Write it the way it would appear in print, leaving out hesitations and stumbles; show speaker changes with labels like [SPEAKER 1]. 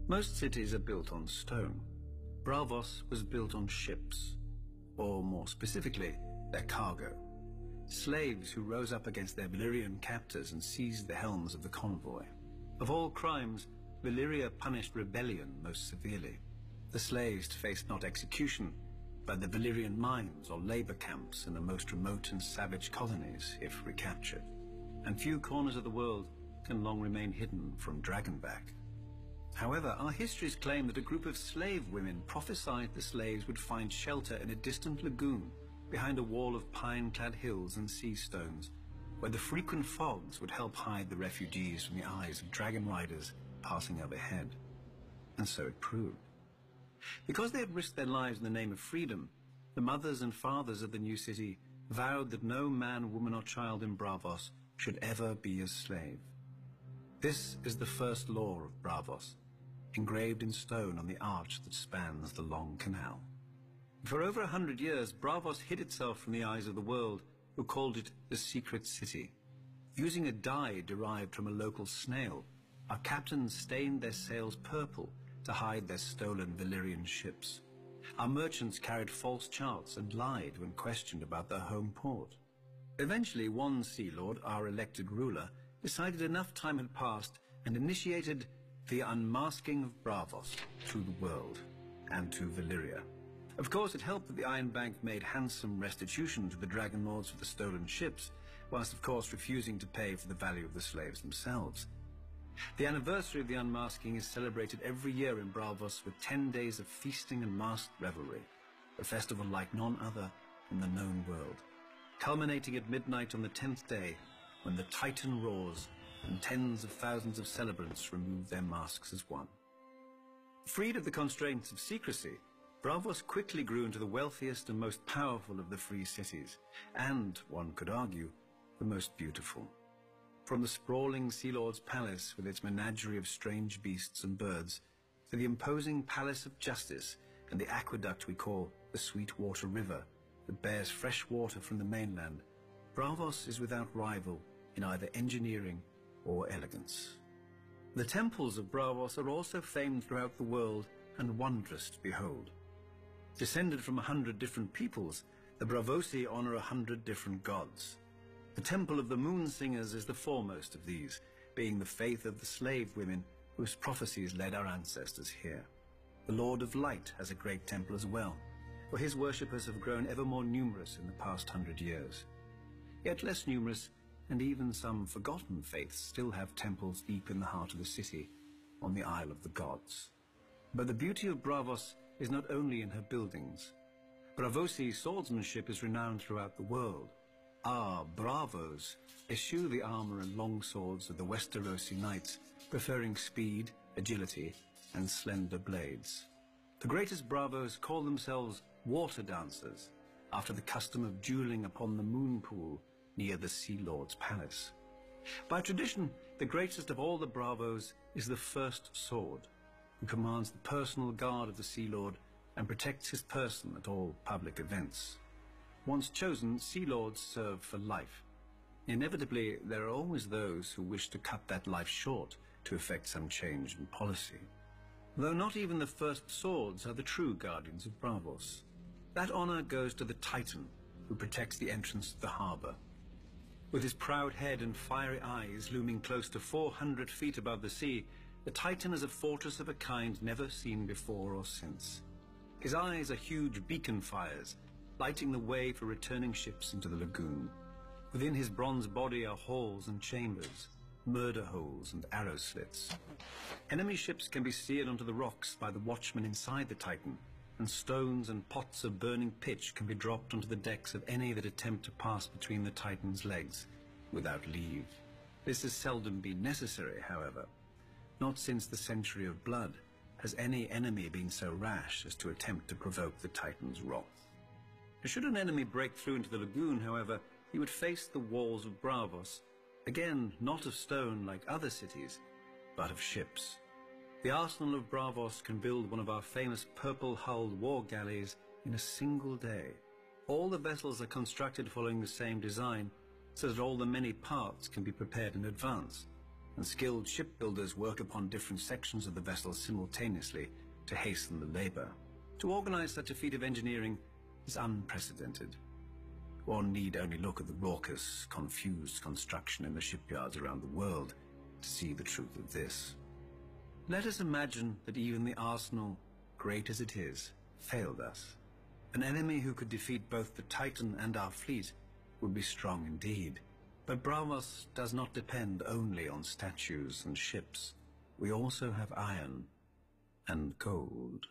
[SPEAKER 1] Most cities are built on stone. Braavos was built on ships, or more specifically, their cargo. Slaves who rose up against their Valyrian captors and seized the helms of the convoy. Of all crimes, Valyria punished rebellion most severely. The slaves faced not execution, but the Valyrian mines or labor camps in the most remote and savage colonies if recaptured. And few corners of the world can long remain hidden from Dragonback. However, our histories claim that a group of slave women prophesied the slaves would find shelter in a distant lagoon behind a wall of pine-clad hills and sea stones, where the frequent fogs would help hide the refugees from the eyes of dragon riders passing overhead. And so it proved. Because they had risked their lives in the name of freedom, the mothers and fathers of the new city vowed that no man, woman or child in Braavos should ever be a slave. This is the first law of Braavos, engraved in stone on the arch that spans the long canal. For over 100 years, Braavos hid itself from the eyes of the world, who called it the Secret City. Using a dye derived from a local snail, our captains stained their sails purple to hide their stolen Valyrian ships. Our merchants carried false charts and lied when questioned about their home port. Eventually, one Sea Lord, our elected ruler, decided enough time had passed and initiated the unmasking of Braavos to the world and to Valyria. Of course, it helped that the Iron Bank made handsome restitution to the Dragon Lords for the stolen ships, whilst of course refusing to pay for the value of the slaves themselves. The anniversary of the unmasking is celebrated every year in Braavos with 10 days of feasting and masked revelry, a festival like none other in the known world, culminating at midnight on the 10th day, when the Titan roars and tens of thousands of celebrants remove their masks as one. Freed of the constraints of secrecy, Braavos quickly grew into the wealthiest and most powerful of the free cities, and, one could argue, the most beautiful. From the sprawling Sea Lord's palace with its menagerie of strange beasts and birds, to the imposing Palace of Justice and the aqueduct we call the Sweetwater River that bears fresh water from the mainland, Braavos is without rival in either engineering or elegance. The temples of Braavos are also famed throughout the world and wondrous to behold. Descended from 100 different peoples, the Braavosi honor 100 different gods. The Temple of the Moon Singers is the foremost of these, being the faith of the slave women whose prophecies led our ancestors here. The Lord of Light has a great temple as well, for his worshippers have grown ever more numerous in the past 100 years. Yet less numerous, and even some forgotten faiths still have temples deep in the heart of the city, on the Isle of the Gods. But the beauty of Braavos is not only in her buildings. Braavosi swordsmanship is renowned throughout the world. Our bravos eschew the armor and long swords of the Westerosi knights, preferring speed, agility, and slender blades. The greatest bravos call themselves water dancers, after the custom of dueling upon the moon pool near the Sea Lord's palace. By tradition, the greatest of all the bravos is the First Sword, who commands the personal guard of the Sea Lord and protects his person at all public events. Once chosen, Sea Lords serve for life. Inevitably, there are always those who wish to cut that life short to effect some change in policy. Though not even the First Swords are the true guardians of Braavos. That honor goes to the Titan, who protects the entrance to the harbor. With his proud head and fiery eyes looming close to 400 feet above the sea, the Titan is a fortress of a kind never seen before or since. His eyes are huge beacon fires, lighting the way for returning ships into the lagoon. Within his bronze body are halls and chambers, murder holes and arrow slits. Enemy ships can be steered onto the rocks by the watchmen inside the Titan, and stones and pots of burning pitch can be dropped onto the decks of any that attempt to pass between the Titan's legs without leave. This has seldom been necessary, however. Not since the Century of Blood has any enemy been so rash as to attempt to provoke the Titan's wrath. Should an enemy break through into the lagoon, however, he would face the walls of Braavos, again not of stone like other cities, but of ships. The arsenal of Braavos can build one of our famous purple-hulled war galleys in a single day. All the vessels are constructed following the same design, so that all the many parts can be prepared in advance. and skilled shipbuilders work upon different sections of the vessel simultaneously to hasten the labor. To organize such a feat of engineering is unprecedented. One need only look at the raucous, confused construction in the shipyards around the world to see the truth of this. Let us imagine that even the arsenal, great as it is, failed us. An enemy who could defeat both the Titan and our fleet would be strong indeed. But Braavos does not depend only on statues and ships. We also have iron and gold.